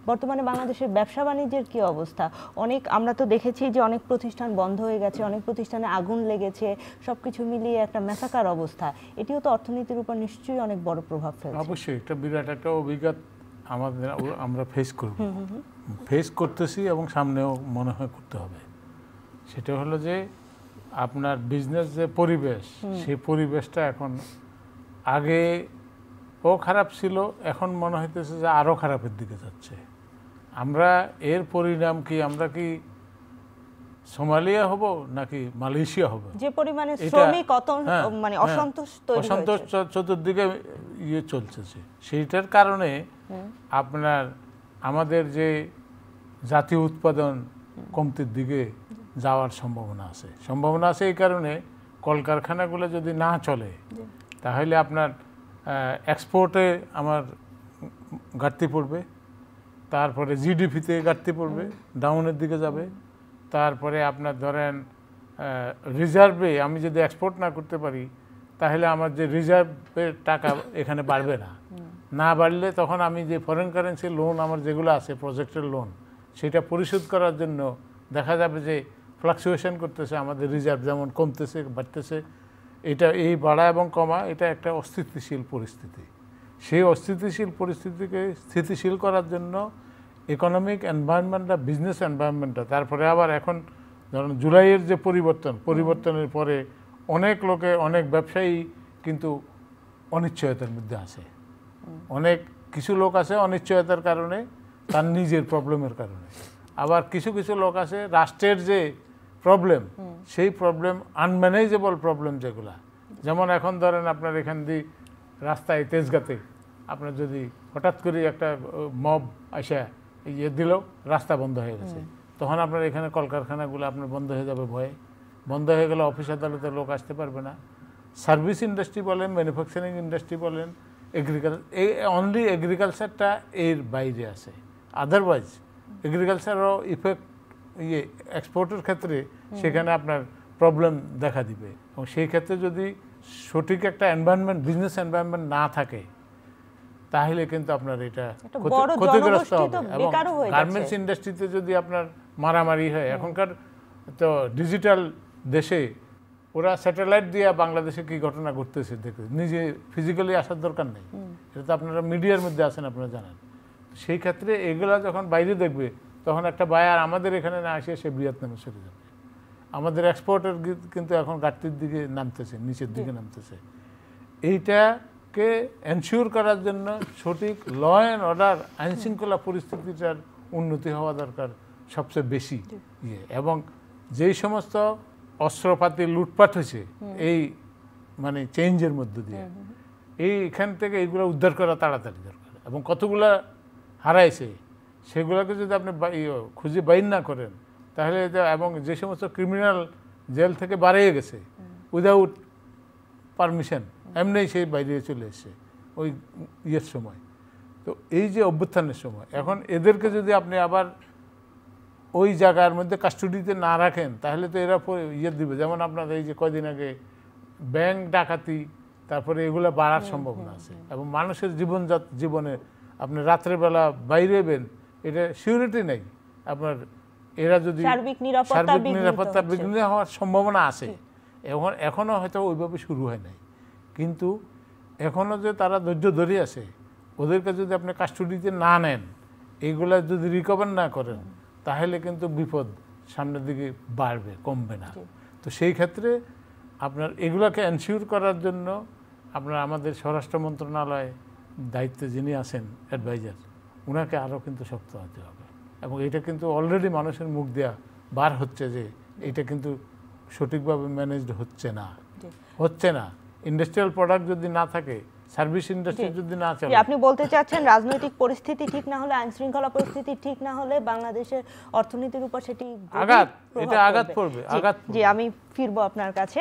বর্তমানে বাংলাদেশের ব্যবসা বাণিজ্যের কি অবস্থা? আমরা তো দেখেছি যে অনেক প্রতিষ্ঠান বন্ধ হয়ে গেছে, অনেক প্রতিষ্ঠানে আগুন লেগেছে, সবকিছু মিলিয়ে একটা মেসাকার অবস্থা। এটিও তো অর্থনীতির উপর নিশ্চয়ই অনেক বড় প্রভাব ফেলছে। অবশ্যই একটা বিরাট একটা অভিজ্ঞতা আমরা ফেস করতেছি এবং সামনেও মনে হয় করতে হবে। সেটা হলো যে আপনার বিজনেস যে পরিবেশ, সেই পরিবেশটা এখন আগে খারাপ ছিল, এখন মনে হইতেছে যে আরও খারাপের দিকে যাচ্ছে। আমরা এর পরিণাম কি, আমরা কি সোমালিয়া হব নাকি মালয়েশিয়া হব? যে পরিমাণে শ্রমিক অসন্তোষ চতুর্দিকে চলছে, সেইটার কারণে আপনার আমাদের যে জাতীয় উৎপাদন কমতির দিকে যাওয়ার সম্ভাবনা আছে। এই কারণে কলকারখানাগুলো যদি না চলে তাহলে আপনার এক্সপোর্টে আমার ঘাটতি পড়বে, তারপরে জিডিপিতে ঘাটতি পড়বে, ডাউনের দিকে যাবে। তারপরে আপনার ধরেন রিজার্ভে আমি যদি এক্সপোর্ট না করতে পারি তাহলে আমার যে রিজার্ভের টাকা এখানে বাড়বে না বাড়লে তখন আমি যে ফরেন কারেন্সি লোন আমার যেগুলো আছে প্রজেক্টের লোন, সেটা পরিশোধ করার জন্য দেখা যাবে যে ফ্লাকচুয়েশন করতেছে, আমাদের রিজার্ভ যেমন কমতেছে বাড়তেছে। এই বাড়া এবং কমা এটা একটা অস্থিতিশীল পরিস্থিতি। সেই অস্থিতিশীল পরিস্থিতিকে স্থিতিশীল করার জন্য ইকোনমিক এনভায়রনমেন্টটা, বিজনেস এনভায়রনমেন্টটা, তারপরে আবার এখন ধরুন জুলাইয়ের যে পরিবর্তনের পরে অনেক ব্যবসায়ী কিন্তু অনিশ্চয়তার মধ্যে আছে। কিছু লোক আছে অনিশ্চয়তার কারণে, তার নিজের প্রবলেমের কারণে। আবার কিছু লোক আছে রাষ্ট্রের যে প্রবলেম, সেই প্রবলেম আনম্যানেজেবল প্রবলেম যেগুলা, যেমন এখন ধরেন আপনার এখান দিয়ে রাস্তায় তেজগাঁতে আপনার যদি হঠাৎ করে একটা মব আসা দিল, রাস্তা বন্ধ হয়ে গেছে, তখন আপনার এখানে কলকারখানাগুলো আপনার বন্ধ হয়ে যাবে, ভয়ে বন্ধ হয়ে গেলে অফিস আদালতের লোক আসতে পারবে না। সার্ভিস ইন্ডাস্ট্রি বলেন, ম্যানুফ্যাকচারিং ইন্ডাস্ট্রি বলেন, অনলি এগ্রিকালচারটা এর বাইরে আছে। আদারওয়াইজ এগ্রিকালচারও ইফেক্ট এক্সপোর্টের ক্ষেত্রে সেখানে আপনার প্রবলেম দেখা দিবে। এবং সেই ক্ষেত্রে যদি সঠিক একটা এনভায়রনমেন্ট, বিজনেস এনভায়রনমেন্ট না থাকে তাহলে কিন্তু আপনার এটা ক্ষতিগ্রস্ত হবে। এবং গার্মেন্টস ইন্ডাস্ট্রিতে যদি আপনার মারামারি হয়, এখনকার তো ডিজিটাল দেশে ওরা স্যাটেলাইট দিয়ে বাংলাদেশে কি ঘটনা ঘটতেছে দেখে, নিজে ফিজিক্যালি আসার দরকার নেই। এটা তো আপনারা মিডিয়ার মধ্যে আছেন, আপনারা জানেন। সেই ক্ষেত্রে এগুলা যখন বাইরে দেখবে তখন একটা বায়ার আমাদের এখানে না আসে, সে ভিয়েতনামে চলে যাবে। আমাদের এক্সপোর্টের কিন্তু এখন ঘাটতির দিকে নামতেছে, নিচের দিকে নামতেছে। এইটাকে এনশিওর করার জন্য সঠিক ল অ্যান্ড অর্ডার, আইন শৃঙ্খলা পরিস্থিতিটার উন্নতি হওয়া দরকার সবচেয়ে বেশি। এবং যেই সমস্ত অস্ত্রপাতি লুটপাট হয়েছে এই চেঞ্জের মধ্য দিয়ে, এইখান থেকে এইগুলো উদ্ধার করা তাড়াতাড়ি দরকার। এবং কতগুলা হারাইছে সেগুলোকে যদি আপনি খুঁজে বাইর না করেন তাহলে, এবং যে সমস্ত ক্রিমিনাল জেল থেকে বাড়িয়ে গেছে উইদাউট পারমিশন, এমনি সেই বাইরে চলে এসছে ওই সময়, তো এই যে অভ্যুত্থানের সময়, এখন এদেরকে যদি আপনি আবার ওই জায়গার মধ্যে কাস্টডিতে না রাখেন তাহলে তো এরা দিবে। যেমন আপনার এই যে কয়দিন আগে ব্যাংক ডাকাতি, তারপরে এগুলো বাড়ার সম্ভাবনা আছে। এবং মানুষের জীবনে আপনি রাত্রেবেলা বাইরে বেন, এটা সিউরিটি নেই আপনার, এরা যদি সার্বিক নিরাপত্তা বিঘ্ন হওয়ার সম্ভাবনা আছে। এখনও হয়তো ওইভাবে শুরু হয় নাই, কিন্তু এখনও যে তারা ধৈর্য ধরে আছে, ওদেরকে যদি আপনি কাস্টডিতে না নেন, এইগুলা যদি রিকভার না করেন তাহলে কিন্তু বিপদ সামনের দিকে বাড়বে, কমবে না। তো সেই ক্ষেত্রে আপনার এগুলাকে এনশিওর করার জন্য আপনার আমাদের স্বরাষ্ট্র মন্ত্রণালয় দায়িত্বে যিনি আছেন অ্যাডভাইজার, ওনাকে আরও কিন্তু শক্ত হতে হবে। এবং এটা কিন্তু অলরেডি মানুষের মুখ দেওয়া বার হচ্ছে যে এটা কিন্তু সঠিকভাবে ম্যানেজড হচ্ছে না। ইন্ডাস্ট্রিয়াল প্রোডাক্ট যদি না থাকে, সার্ভিস ইন্ডাস্ট্রি যদি না চলে। আপনি বলতে চাচ্ছেন রাজনৈতিক পরিস্থিতি ঠিক না হলে, আইন শৃঙ্খলা পরিস্থিতি ঠিক না হলে বাংলাদেশের অর্থনীতির উপর সেটি আঘাত পড়বে। জি, আমি ফিরবো আপনার কাছে।